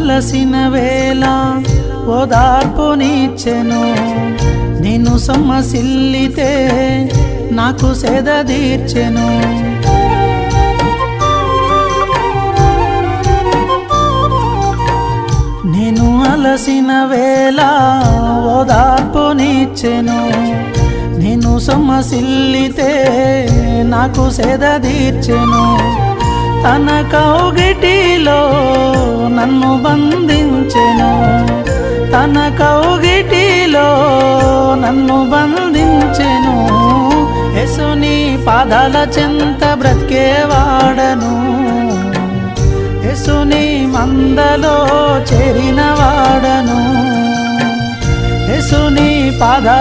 అలసిన వేళ ఓదార్పునిచ్చెను, నిన్ను సొమ్మసిల్లితే నాకు సేద తీర్చెను. నేను అలసిన వేళ ఓదార్పునిచ్చెను, నిన్ను సొమ్మసిల్లితే నాకు సేద తీర్చెను. తన కౌగిటిలో నన్ను బంధించెను, తన కౌగిటిలో నన్ను బంధించెను. యేసుని పాదాల చెంత బ్రతికేవాడను, యేసుని మందలో చేరినవాడను, యేసుని పాదాల